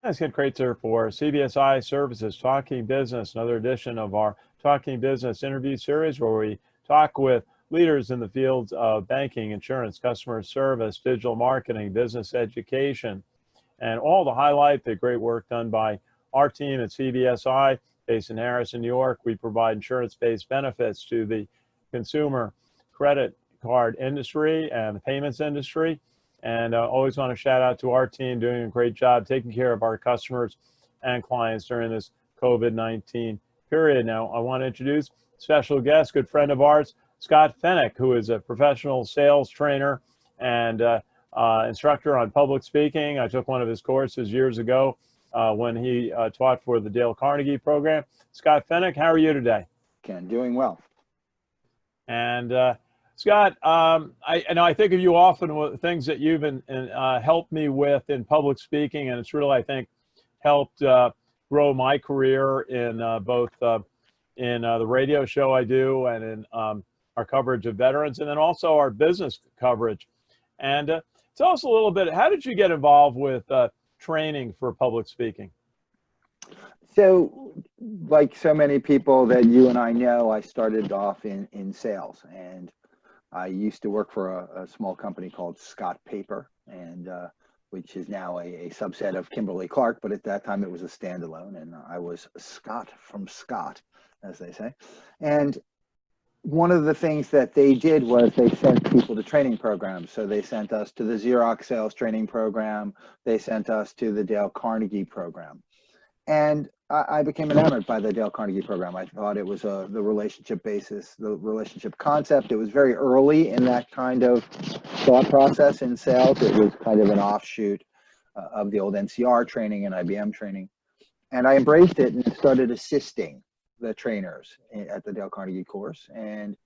Let's get Kraetzer for CBSI Services Talking Business, another edition of our Talking Business interview series where we talk with leaders in the fields of banking, insurance, customer service, digital marketing, business education, and all to highlight the great work done by our team at CBSI, based in Harrison, New York. We provide insurance-based benefits to the consumer credit card industry and the payments industry. And always want to shout out to our team doing a great job taking care of our customers and clients during this COVID-19 period. Now, I want to introduce special guest, good friend of ours, Scott Fennick, who is a professional sales trainer and instructor on public speaking. I took one of his courses years ago when he taught for the Dale Carnegie program. Scott Fennick, how are you today? Ken, doing well. And Scott, I think of you often with things that you've helped me with in public speaking, and it's really, I think, helped grow my career in both in the radio show I do and in our coverage of veterans, and then also our business coverage. And tell us a little bit, how did you get involved with training for public speaking? So, like so many people that you and I know, I started off in sales, and I used to work for a small company called Scott Paper, and which is now a subset of Kimberly-Clark, but at that time it was a standalone, and I was Scott from Scott, as they say. And one of the things that they did was they sent people to training programs. So they sent us to the Xerox sales training program. They sent us to the Dale Carnegie program. And I became enamored by the Dale Carnegie program. I thought it was the relationship basis, the relationship concept. It was very early in that kind of thought process in sales. It was kind of an offshoot of the old NCR training and IBM training. And I embraced it and started assisting the trainers at the Dale Carnegie course and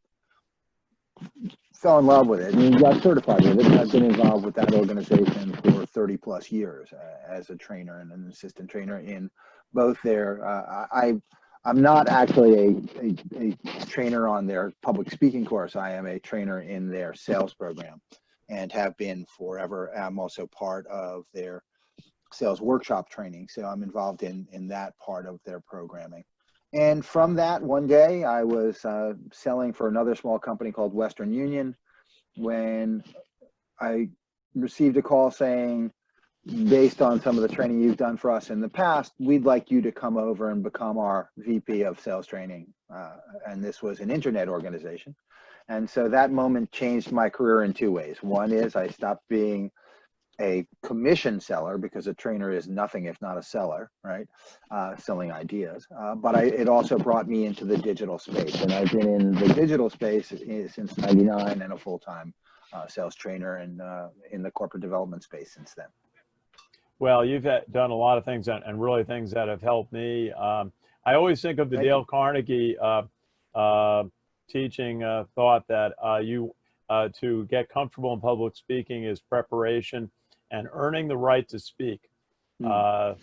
fell in love with it and got certified with it. And I've been involved with that organization for 30 plus years as a trainer and an assistant trainer in both their, I'm not actually a trainer on their public speaking course. I am a trainer in their sales program and have been forever. I'm also part of their sales workshop training. So I'm involved in that part of their programming. And from that, one day I was selling for another small company called Western Union when I received a call saying, based on some of the training you've done for us in the past, we'd like you to come over and become our VP of sales training. And this was an internet organization. And so that moment changed my career in two ways. One is I stopped being a commission seller, because a trainer is nothing if not a seller, right? Selling ideas. But it also brought me into the digital space. And I've been in the digital space since '99 and a full-time sales trainer and in the corporate development space since then. Well, you've done a lot of things and really things that have helped me. I always think of the Dale Carnegie teaching thought that to get comfortable in public speaking is preparation and earning the right to speak. When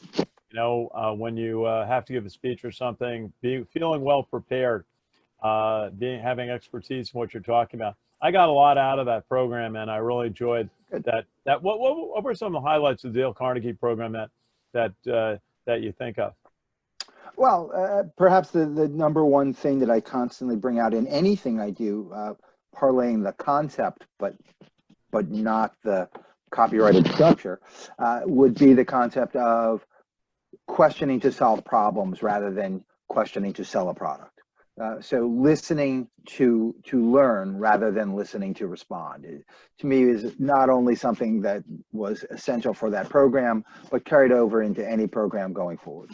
you have to give a speech or something, feeling well prepared, having expertise in what you're talking about. I got a lot out of that program, and I really enjoyed that. What were some of the highlights of the Dale Carnegie program that you think of? Well, perhaps the number one thing that I constantly bring out in anything I do, parlaying the concept, but not the copyrighted structure, would be the concept of questioning to solve problems rather than questioning to sell a product. So listening to learn rather than listening to respond, to me, is not only something that was essential for that program, but carried over into any program going forward.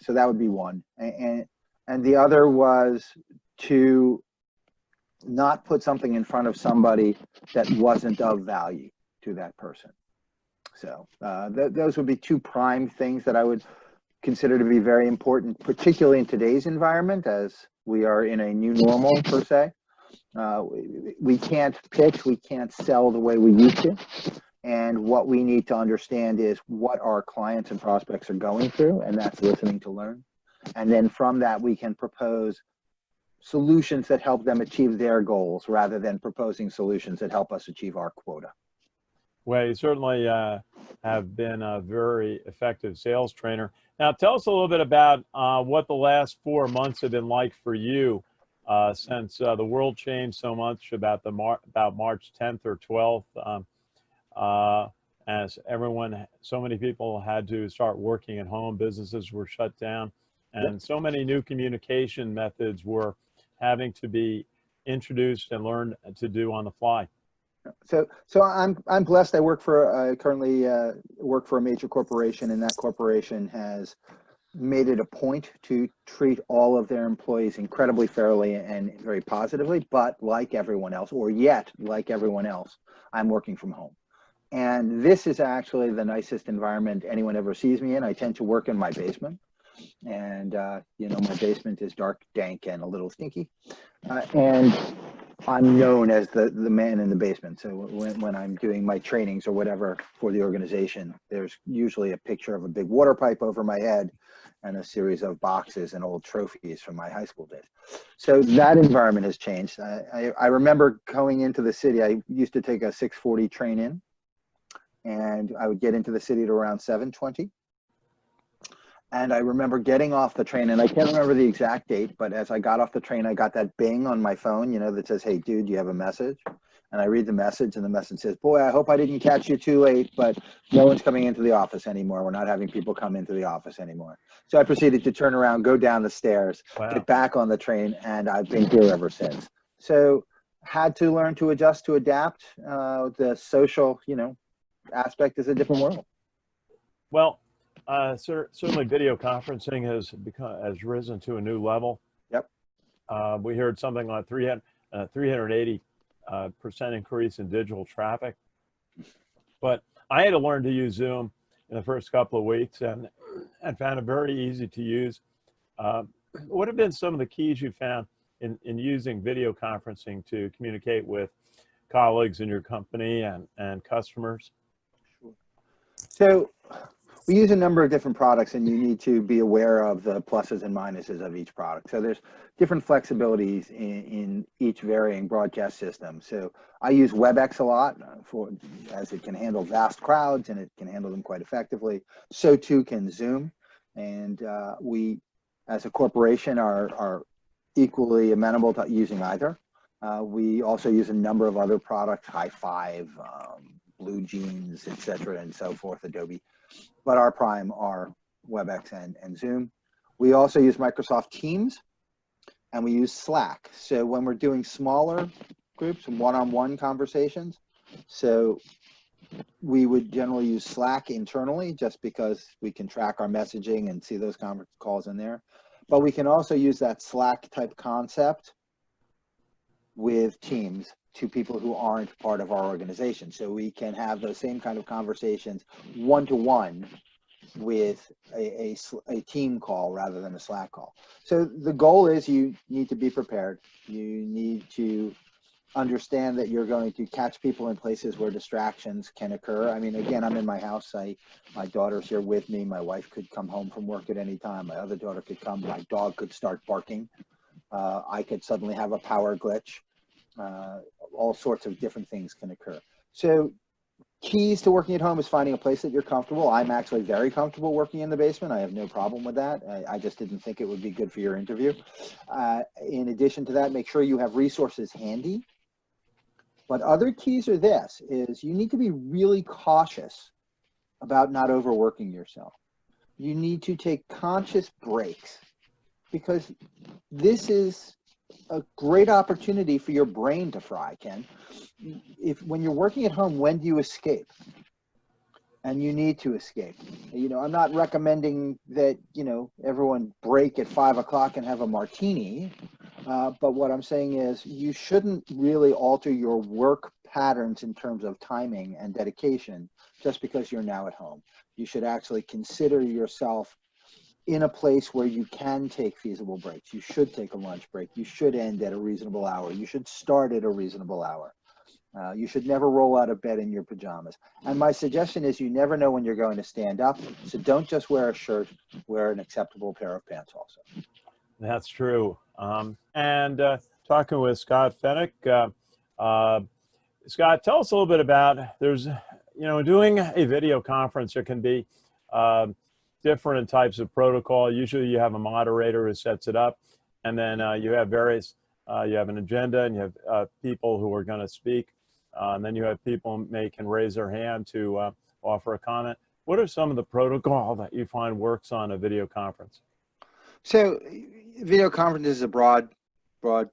So that would be one. And the other was to not put something in front of somebody that wasn't of value to that person. So those would be two prime things that I would consider to be very important, particularly in today's environment, as we are in a new normal, per se. We can't pitch, we can't sell the way we used to. And what we need to understand is what our clients and prospects are going through, and that's listening to learn. And then from that, we can propose solutions that help them achieve their goals rather than proposing solutions that help us achieve our quota. Well, you certainly have been a very effective sales trainer. Now, tell us a little bit about what the last 4 months have been like for you since the world changed so much about about March 10th or 12th, uh, as so many people had to start working at home, businesses were shut down, Yep. and so many new communication methods were having to be introduced and learned to do on the fly. So I'm blessed. I work for currently work for a major corporation, and that corporation has made it a point to treat all of their employees incredibly fairly and very positively. But like everyone else, or yet like everyone else, I'm working from home. And this is actually the nicest environment anyone ever sees me in. I tend to work in my basement. And, you know, my basement is dark, dank, and a little stinky. And I'm known as the man in the basement. So when I'm doing my trainings or whatever for the organization, there's usually a picture of a big water pipe over my head and a series of boxes and old trophies from my high school days. So that environment has changed. I remember going into the city. I used to take a 6:40 train in, and I would get into the city at around 7:20. And I remember getting off the train, and I can't remember the exact date, but as I got off the train, I got that bing on my phone, you know, that says, "Hey, dude, you have a message." And I read the message, and the message says, "Boy, I hope I didn't catch you too late, but no one's coming into the office anymore. We're not having people come into the office anymore." So I proceeded to turn around, go down the stairs, Wow. get back on the train, and I've been here ever since. So had to learn to adjust, to adapt. The social, you know, aspect is a different world. Well, certainly video conferencing has risen to a new level. Yep. We heard something like 380% increase in digital traffic. But I had to learn to use Zoom in the first couple of weeks and found it very easy to use. What have been some of the keys you found in using video conferencing to communicate with colleagues in your company and customers? So we use a number of different products, and you need to be aware of the pluses and minuses of each product. So there's different flexibilities in each varying broadcast system. So I use WebEx a lot as it can handle vast crowds and it can handle them quite effectively. So too can Zoom. And we, as a corporation, are equally amenable to using either. We also use a number of other products, High Five, Blue Jeans, et cetera, and so forth, Adobe. But our prime are WebEx and Zoom. We also use Microsoft Teams, and we use Slack. So when we're doing smaller groups and one-on-one conversations, so we would generally use Slack internally just because we can track our messaging and see those conference calls in there. But we can also use that Slack type concept with Teams to people who aren't part of our organization. So we can have those same kind of conversations one-to-one with a team call rather than a Slack call. So the goal is you need to be prepared. You need to understand that you're going to catch people in places where distractions can occur. I mean, again, I'm in my house. My daughter's here with me. My wife could come home from work at any time. My other daughter could come. My dog could start barking. I could suddenly have a power glitch. All sorts of different things can occur. So keys to working at home is finding a place that you're comfortable. I'm actually very comfortable working in the basement. I have no problem with that. I just didn't think it would be good for your interview. In addition to that, make sure you have resources handy. But other keys are this, is you need to be really cautious about not overworking yourself. You need to take conscious breaks, because this is a great opportunity for your brain to fry, Ken. When you're working at home, when do you escape? And you need to escape. You know, I'm not recommending that, you know, everyone break at 5 o'clock and have a martini. But what I'm saying is you shouldn't really alter your work patterns in terms of timing and dedication just because you're now at home. You should actually consider yourself in a place where you can take feasible breaks. You should take a lunch break. You should end at a reasonable hour. You should start at a reasonable hour. You should never roll out of bed in your pajamas. And my suggestion is you never know when you're going to stand up. So don't just wear a shirt, wear an acceptable pair of pants also. That's true. And talking with Scott Fennick, Scott, tell us a little bit about, doing a video conference, there can be different types of protocol. Usually you have a moderator who sets it up, and then you have various, you have an agenda, and you have people who are going to speak, and then you have people can raise their hand to offer a comment. What are some of the protocol that you find works on a video conference? So video conference is a broad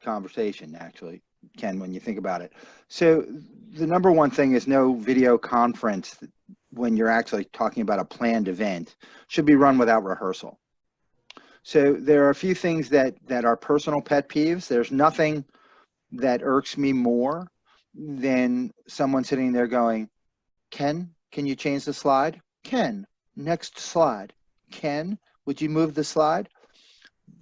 conversation, actually, Ken, when you think about it. So the number one thing is no video conference when you're actually talking about a planned event should be run without rehearsal. So there are a few things that are personal pet peeves. There's nothing that irks me more than someone sitting there going, Ken, can you change the slide? Ken, next slide. Ken, would you move the slide?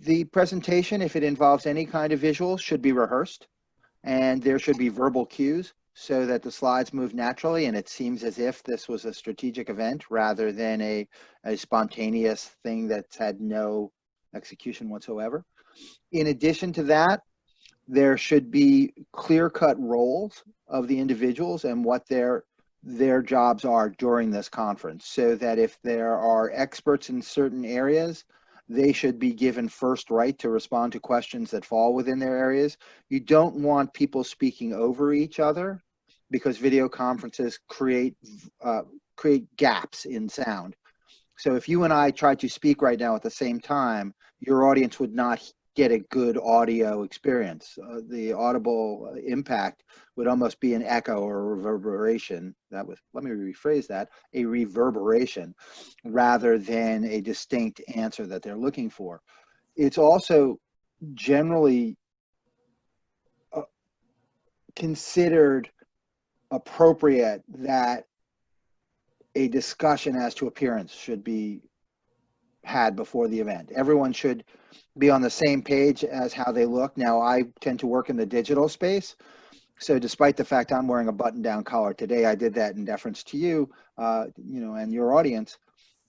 The presentation, if it involves any kind of visual, should be rehearsed, and there should be verbal cues so that the slides move naturally and it seems as if this was a strategic event rather than a spontaneous thing that's had no execution whatsoever. In addition to that, there should be clear-cut roles of the individuals and what their jobs are during this conference, so that if there are experts in certain areas, they should be given first right to respond to questions that fall within their areas. You don't want people speaking over each other because video conferences create gaps in sound. So if you and I tried to speak right now at the same time, your audience would not get a good audio experience. The audible impact would almost be an echo or a reverberation. Let me rephrase that, a reverberation rather than a distinct answer that they're looking for. It's also generally considered appropriate that a discussion as to appearance should be had before the event. Everyone should be on the same page as how they look. Now, I tend to work in the digital space, so despite the fact I'm wearing a button-down collar today, I did that in deference to you, and your audience.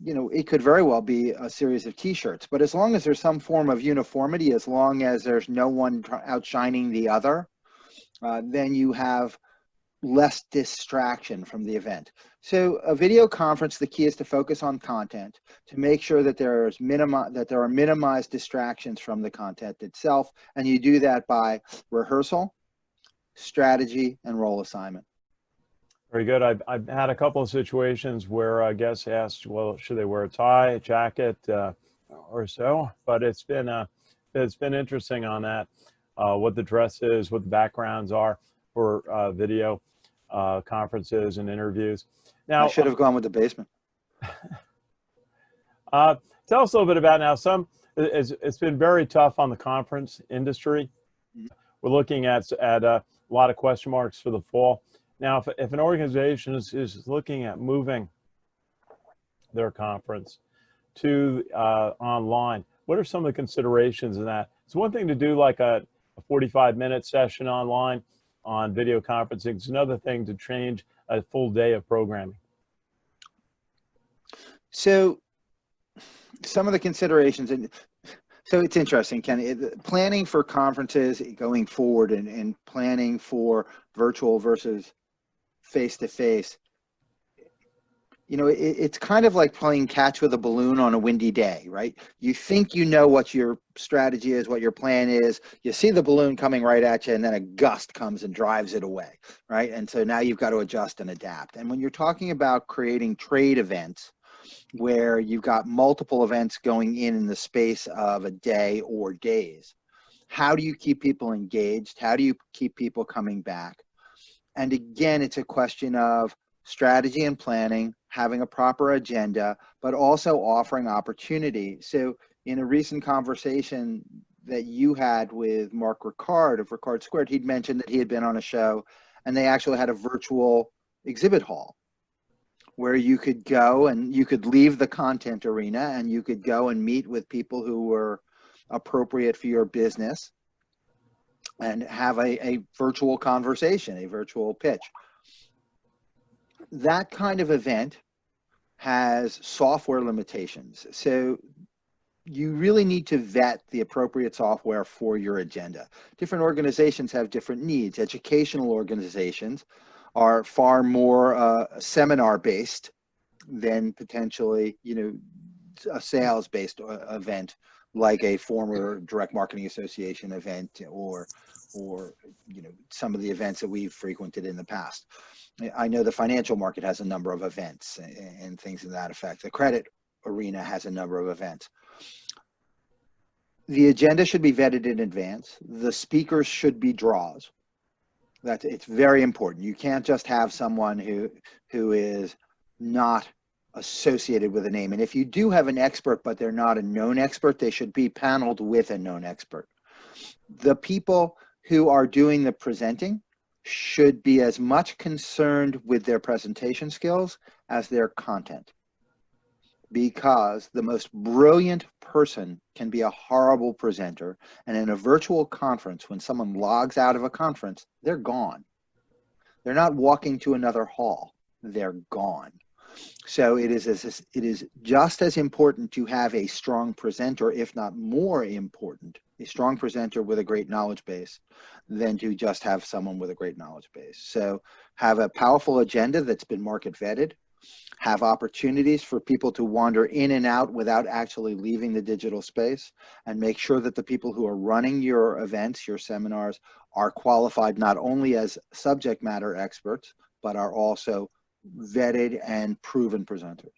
It could very well be a series of T-shirts, but as long as there's some form of uniformity, as long as there's no one outshining the other, then you have less distraction from the event. So a video conference, the key is to focus on content, to make sure that there are minimized distractions from the content itself, and you do that by rehearsal, strategy, and role assignment. Very good. I've had a couple of situations where guests asked, well, should they wear a tie, a jacket, or so? But it's been interesting on that, what the dress is, what the backgrounds are for video conferences and interviews. Now, I should have gone with the basement. Tell us a little bit about now. It's been very tough on the conference industry. We're looking at a lot of question marks for the fall. Now, if an organization is looking at moving their conference to online, what are some of the considerations in that? It's one thing to do like a 45-minute session online on video conferencing. It's another thing to change a full day of programming. So some of the considerations, and so it's interesting, Ken, planning for conferences going forward and planning for virtual versus face-to-face, it's kind of like playing catch with a balloon on a windy day, right? You think you know what your strategy is, what your plan is. You see the balloon coming right at you, and then a gust comes and drives it away, right? And so now you've got to adjust and adapt. And when you're talking about creating trade events, where you've got multiple events going in the space of a day or days, how do you keep people engaged? How do you keep people coming back? And again, it's a question of strategy and planning, having a proper agenda, but also offering opportunity. So in a recent conversation that you had with Mark Ricard of Ricard Squared, he'd mentioned that he had been on a show and they actually had a virtual exhibit hall where you could go and you could leave the content arena and you could go and meet with people who were appropriate for your business and have a virtual conversation, a virtual pitch. That kind of event has software limitations. So you really need to vet the appropriate software for your agenda. Different organizations have different needs. Educational organizations are far more seminar based than potentially, a sales based event like a former direct marketing association event, or some of the events that we've frequented in the past. I know the financial market has a number of events and things to that effect. The credit arena has a number of events. The agenda should be vetted in advance. The speakers should be draws. It's very important. You can't just have someone who is not associated with a name. And if you do have an expert, but they're not a known expert, they should be paneled with a known expert. The people who are doing the presenting should be as much concerned with their presentation skills as their content, because the most brilliant person can be a horrible presenter. And in a virtual conference, when someone logs out of a conference, they're gone. They're not walking to another hall, they're gone. So it is just as important to have a strong presenter, if not more important, a strong presenter with a great knowledge base, than to just have someone with a great knowledge base. So have a powerful agenda that's been market vetted, have opportunities for people to wander in and out without actually leaving the digital space, and make sure that the people who are running your events, your seminars, are qualified not only as subject matter experts, but are also vetted and proven presenters.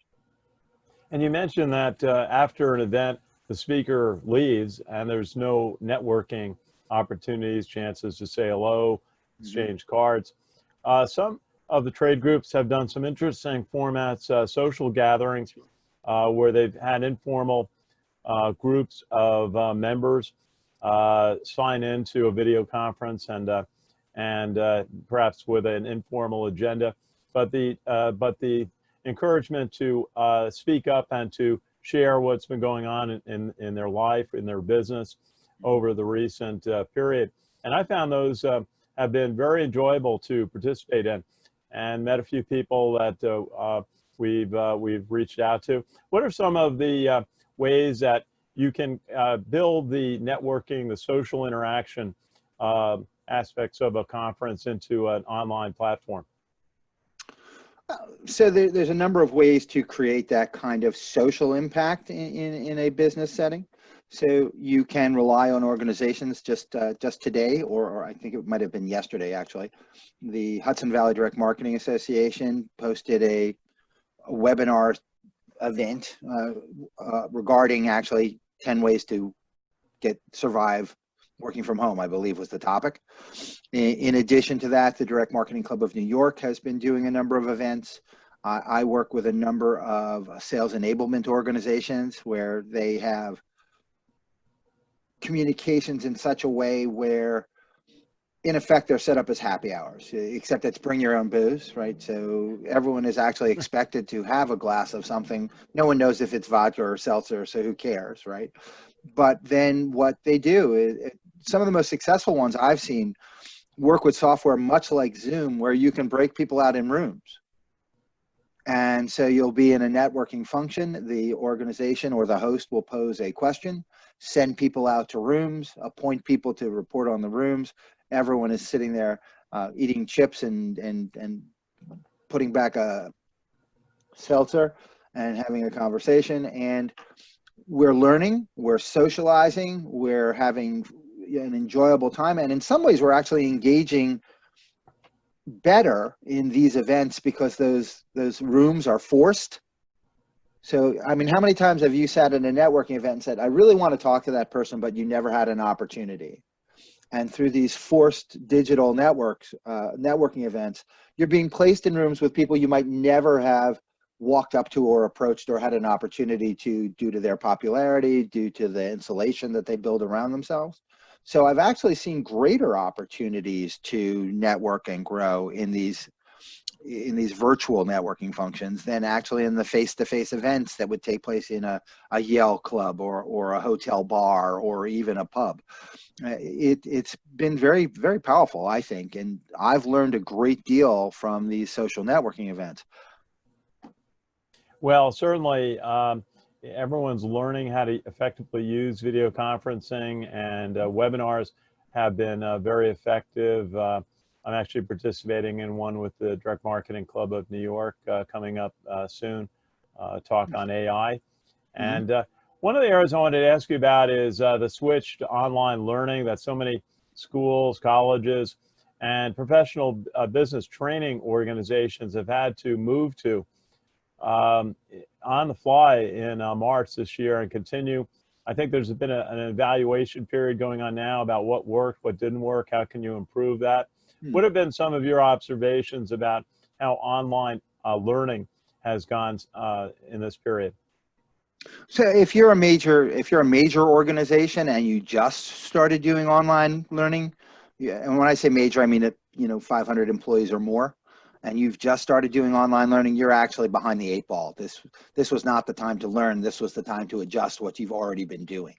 And you mentioned that after an event, the speaker leaves and there's no networking opportunities, chances to say hello, exchange cards. Some of the trade groups have done some interesting formats, social gatherings, where they've had informal groups of members sign into a video conference and perhaps with an informal agenda. But the encouragement to speak up and to share what's been going on in their life, in their business over the recent period. And I found those have been very enjoyable to participate in, and met a few people that we've reached out to. What are some of the ways that you can build the networking, the social interaction aspects of a conference into an online platform? So there's a number of ways to create that kind of social impact in a business setting. So you can rely on organizations. Just today, or I think it might have been yesterday actually, the Hudson Valley Direct Marketing Association posted a webinar event regarding actually 10 ways to survive working from home, I believe was the topic. In addition to that, the Direct Marketing Club of New York has been doing a number of events. I work with a number of sales enablement organizations where they have communications in such a way where, in effect, they're set up as happy hours, except it's bring your own booze, right? So everyone is actually expected to have a glass of something. No one knows if it's vodka or seltzer, so who cares, right? But then what they do is, some of the most successful ones I've seen work with software much like Zoom, where you can break people out in rooms. And so you'll be in a networking function. The organization or the host will pose a question, send people out to rooms, appoint people to report on the rooms. Everyone is sitting there eating chips and putting back a seltzer and having a conversation. And we're learning, we're socializing, we're having an enjoyable time. And in some ways, we're actually engaging better in these events because those rooms are forced. So, I mean, how many times have you sat in a networking event and said, I really want to talk to that person, but you never had an opportunity? And through these forced digital networking events, you're being placed in rooms with people you might never have walked up to or approached or had an opportunity to, due to their popularity, due to the insulation that they build around themselves. So I've actually seen greater opportunities to network and grow in these virtual networking functions than actually in the face-to-face events that would take place in a Yale club or a hotel bar or even a pub. It's been very, very powerful, I think, and I've learned a great deal from these social networking events. Well, certainly everyone's learning how to effectively use video conferencing, and webinars have been very effective I'm actually participating in one with the Direct Marketing Club of New York coming up soon, talk on AI. And one of the areas I wanted to ask you about is the switch to online learning that so many schools, colleges, and professional business training organizations have had to move to on the fly in March this year and continue. I think there's been an evaluation period going on now about what worked, what didn't work, how can you improve that? What have been some of your observations about how online learning has gone in this period? So if you're a major organization and you just started doing online learning, yeah, and when I say major, I mean it, 500 employees or more, and you've just started doing online learning, you're actually behind the eight ball. This was not the time to learn. This was the time to adjust what you've already been doing.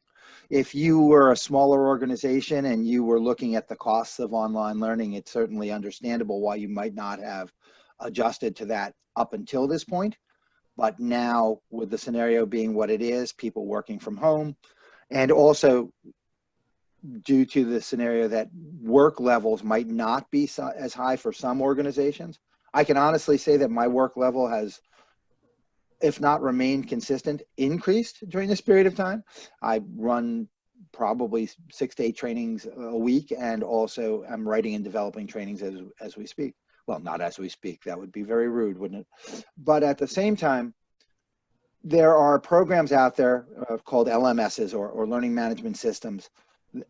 If you were a smaller organization and you were looking at the costs of online learning, it's certainly understandable why you might not have adjusted to that up until this point. But now, with the scenario being what it is, people working from home, and also due to the scenario that work levels might not be as high for some organizations, I can honestly say that my work level has, if not remained consistent, increased during this period of time. I run probably 6 to 8 trainings a week, and also I'm writing and developing trainings as we speak. Well, not as we speak. That would be very rude, wouldn't it? But at the same time, there are programs out there called LMSs or learning management systems,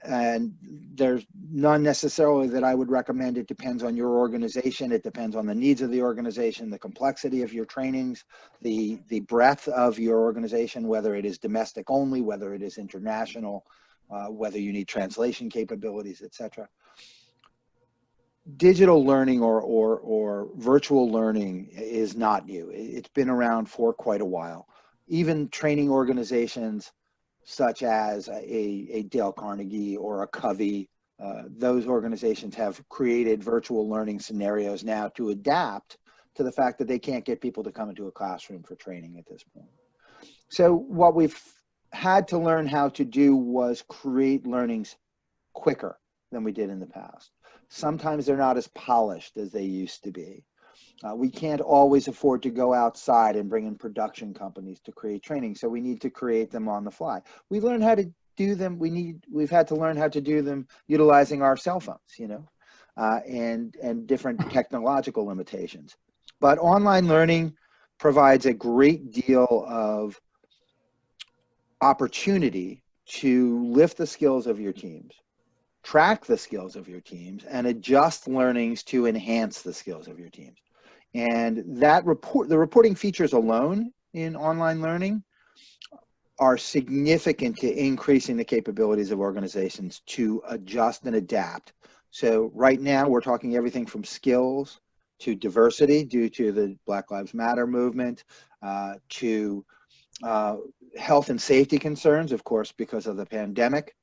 and there's none necessarily that I would recommend. It depends on your organization. It depends on the needs of the organization, the complexity of your trainings, the breadth of your organization, whether it is domestic only, whether it is international, whether you need translation capabilities, etc. Digital learning or virtual learning is not new. It's been around for quite a while. Even training organizations such as a Dale Carnegie or a Covey, those organizations have created virtual learning scenarios now to adapt to the fact that they can't get people to come into a classroom for training at this point. So what we've had to learn how to do was create learnings quicker than we did in the past. Sometimes they're not as polished as they used to be. We can't always afford to go outside and bring in production companies to create training, so we need to create them on the fly. We learn how to do them. We've had to learn how to do them utilizing our cell phones, and different technological limitations. But online learning provides a great deal of opportunity to lift the skills of your teams, track the skills of your teams, and adjust learnings to enhance the skills of your teams. And the reporting features alone in online learning are significant to increasing the capabilities of organizations to adjust and adapt. So right now we're talking everything from skills to diversity due to the Black Lives Matter movement, to health and safety concerns, of course, because of the pandemic,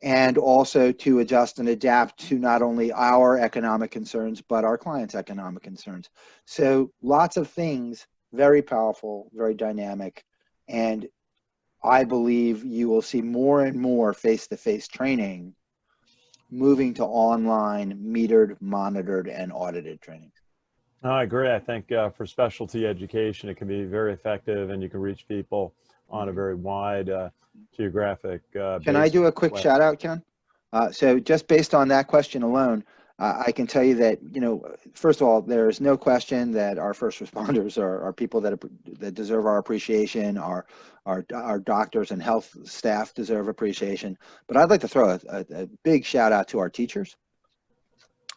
and also to adjust and adapt to not only our economic concerns, but our clients' economic concerns. So lots of things, very powerful, very dynamic, and I believe you will see more and more face-to-face training moving to online, metered, monitored, and audited trainings. I agree. I think for specialty education, it can be very effective, and you can reach people on a very wide geographic basis. Can I do a quick shout out, Ken? So just based on that question alone, I can tell you that, first of all, there is no question that our first responders are people that deserve our appreciation. Our doctors and health staff deserve appreciation. But I'd like to throw a big shout out to our teachers.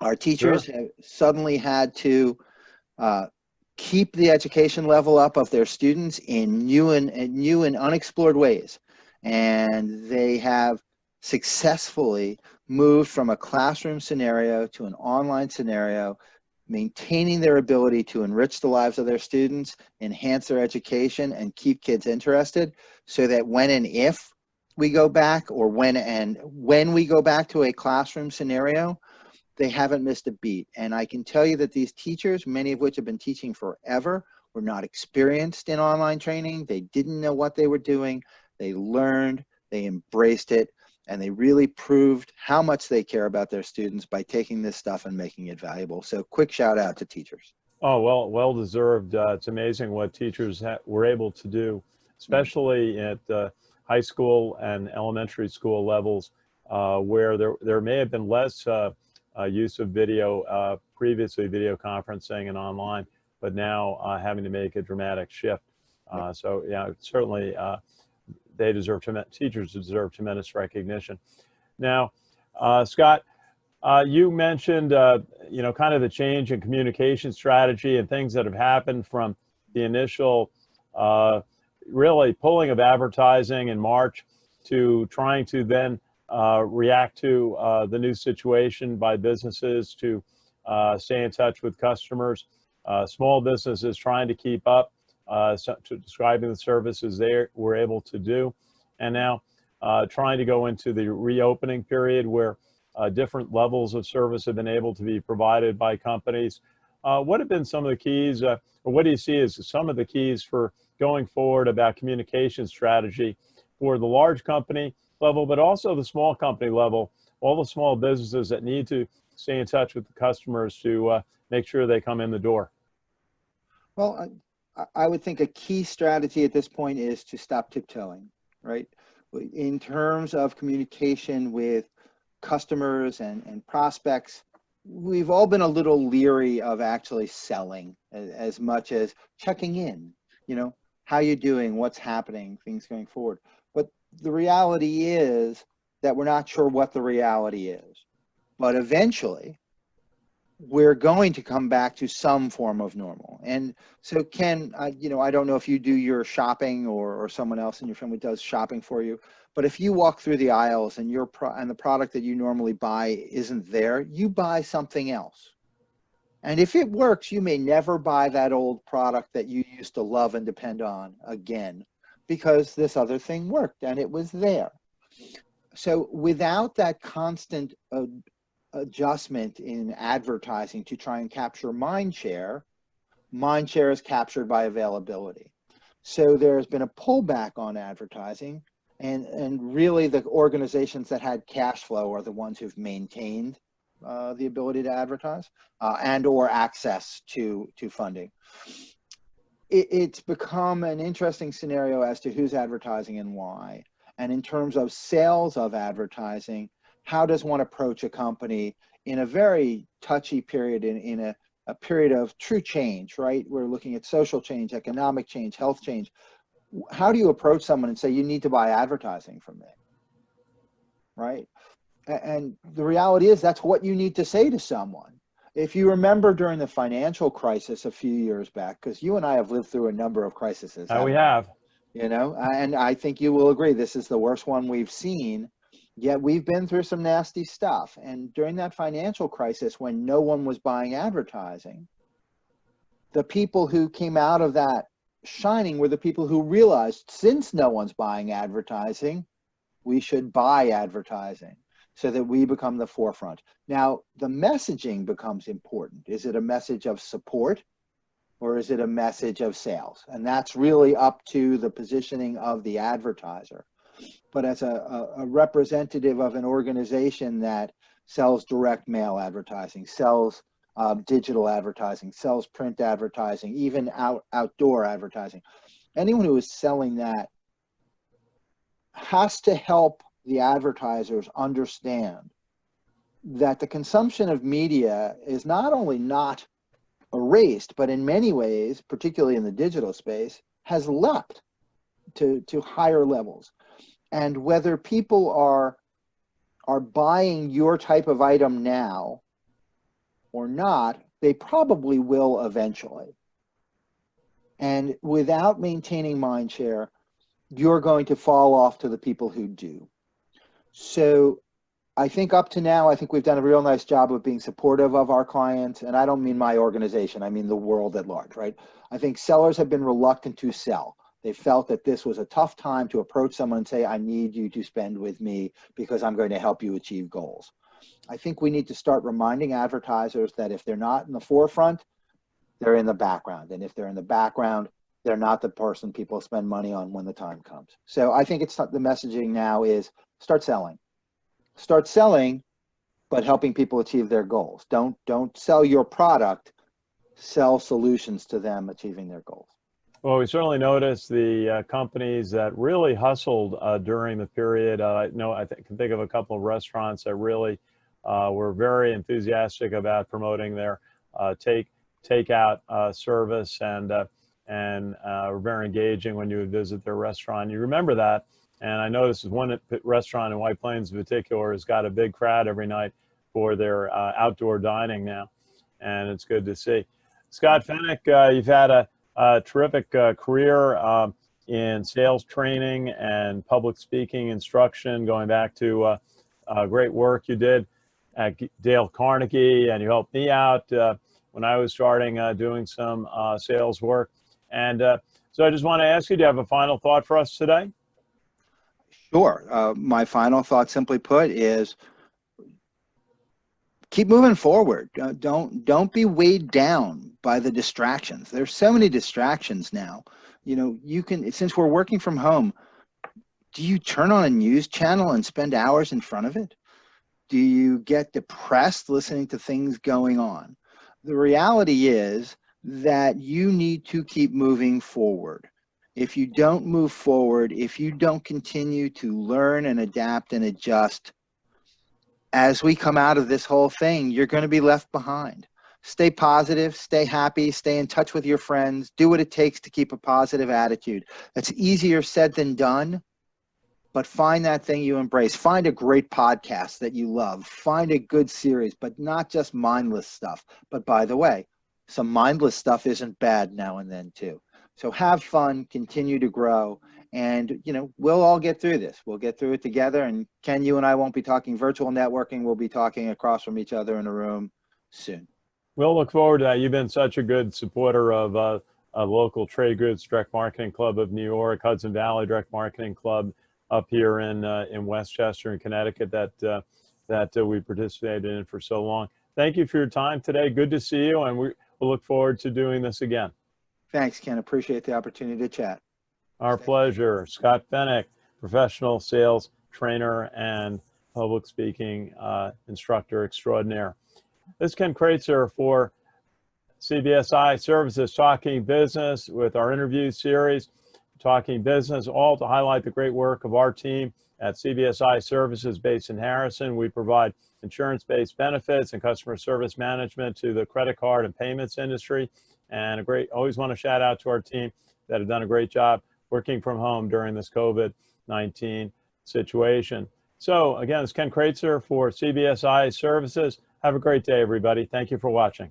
Our teachers have suddenly had to keep the education level up of their students in new and unexplored ways. And they have successfully moved from a classroom scenario to an online scenario, maintaining their ability to enrich the lives of their students, enhance their education, and keep kids interested, so that when and if we go back, or when we go back to a classroom scenario, they haven't missed a beat. And I can tell you that these teachers, many of which have been teaching forever, were not experienced in online training. They didn't know what they were doing. They learned, they embraced it, And they really proved how much they care about their students by taking this stuff and making it valuable. So quick shout out to teachers. Oh, well deserved. It's amazing what teachers were able to do, especially at high school and elementary school levels, where there may have been less use of video, previously video conferencing and online, but now having to make a dramatic shift. So yeah, certainly they deserve teachers deserve tremendous recognition. Now, Scott, you mentioned, kind of the change in communication strategy and things that have happened from the initial really pulling of advertising in March to trying to then react to the new situation by businesses to stay in touch with customers, small businesses trying to keep up, to describing the services they were able to do, and now trying to go into the reopening period where different levels of service have been able to be provided by companies. What have been some of the keys, or what do you see as some of the keys for going forward about communication strategy for the large company level, but also the small company level, all the small businesses that need to stay in touch with the customers to make sure they come in the door? Well, I would think a key strategy at this point is to stop tiptoeing, right? In terms of communication with customers and prospects, we've all been a little leery of actually selling as much as checking in, how you doing, what's happening, things going forward. But the reality is that we're not sure what the reality is. But eventually, we're going to come back to some form of normal. And so Ken, I don't know if you do your shopping or someone else in your family does shopping for you, but if you walk through the aisles and the product that you normally buy isn't there, you buy something else. And if it works, you may never buy that old product that you used to love and depend on again, because this other thing worked and it was there. So without that constant adjustment in advertising to try and capture mind share is captured by availability. So there's been a pullback on advertising, and really the organizations that had cash flow are the ones who've maintained the ability to advertise and or access to funding. It's become an interesting scenario as to who's advertising and why. And in terms of sales of advertising, how does one approach a company in a very touchy period, in a period of true change, right? We're looking at social change, economic change, health change. How do you approach someone and say, you need to buy advertising from me, right? And the reality is that's what you need to say to someone. If you remember during the financial crisis a few years back, because you and I have lived through a number of crises. We have. And I think you will agree, this is the worst one we've seen. Yet we've been through some nasty stuff. And during that financial crisis, when no one was buying advertising, the people who came out of that shining were the people who realized, since no one's buying advertising, we should buy advertising so that we become the forefront. Now, the messaging becomes important. Is it a message of support or is it a message of sales? And that's really up to the positioning of the advertiser. But as a representative of an organization that sells direct mail advertising, sells digital advertising, sells print advertising, even outdoor advertising, anyone who is selling that has to help the advertisers understand that the consumption of media is not only not erased, but in many ways, particularly in the digital space, has leapt to higher levels. And whether people are buying your type of item now or not, they probably will eventually. And without maintaining mind share, you're going to fall off to the people who do. So I think up to now, I think we've done a real nice job of being supportive of our clients. And I don't mean my organization, I mean the world at large, right? I think sellers have been reluctant to sell. They felt that this was a tough time to approach someone and say, I need you to spend with me because I'm going to help you achieve goals. I think we need to start reminding advertisers that if they're not in the forefront, they're in the background. And if they're in the background, they're not the person people spend money on when the time comes. So I think it's the messaging now is start selling. start selling, but helping people achieve their goals. Don't sell your product, sell solutions to them achieving their goals. Well, we certainly noticed the companies that really hustled during the period. I can think of a couple of restaurants that really were very enthusiastic about promoting their takeout service, and were very engaging when you would visit their restaurant. You remember that, and I noticed one restaurant in White Plains in particular has got a big crowd every night for their outdoor dining now, and it's good to see. Scott Fennick, you've had a terrific career in sales training and public speaking instruction, going back to great work you did at Dale Carnegie, and you helped me out when I was starting doing some sales work. And so I just want to ask you, do you have a final thought for us today? Sure. My final thought, simply put, is keep moving forward. Don't be weighed down by the distractions. There's so many distractions now. You know, you can, since we're working from home, do you turn on a news channel and spend hours in front of it? Do you get depressed listening to things going on? The reality is that you need to keep moving forward. If you don't move forward, if you don't continue to learn and adapt and adjust, as we come out of this whole thing, you're going to be left behind. Stay positive, stay happy, stay in touch with your friends, do what it takes to keep a positive attitude. That's easier said than done, but find that thing you embrace. Find a great podcast that you love. Find a good series, but not just mindless stuff. But by the way, some mindless stuff isn't bad now and then too. So have fun, continue to grow, and you know, we'll all get through this. We'll get through it together. And Ken, you and I won't be talking virtual networking. We'll be talking across from each other in a room soon. We'll look forward to that. You've been such a good supporter of a local trade goods direct marketing club of New York, Hudson Valley Direct Marketing Club up here in Westchester in Connecticut that we participated in for so long. Thank you for your time today. Good to see you, and we'll look forward to doing this again. Thanks, Ken. Appreciate the opportunity to chat. Our pleasure. Scott Fennick, professional sales trainer and public speaking instructor extraordinaire. This is Ken Kraetzer for CBSI Services Talking Business with our interview series, Talking Business, all to highlight the great work of our team at CBSI Services based in Harrison. We provide insurance-based benefits and customer service management to the credit card and payments industry. And always want to shout out to our team that have done a great job working from home during this COVID-19 situation. So again, it's Ken Kraetzer for CBSI Services. Have a great day, everybody. Thank you for watching.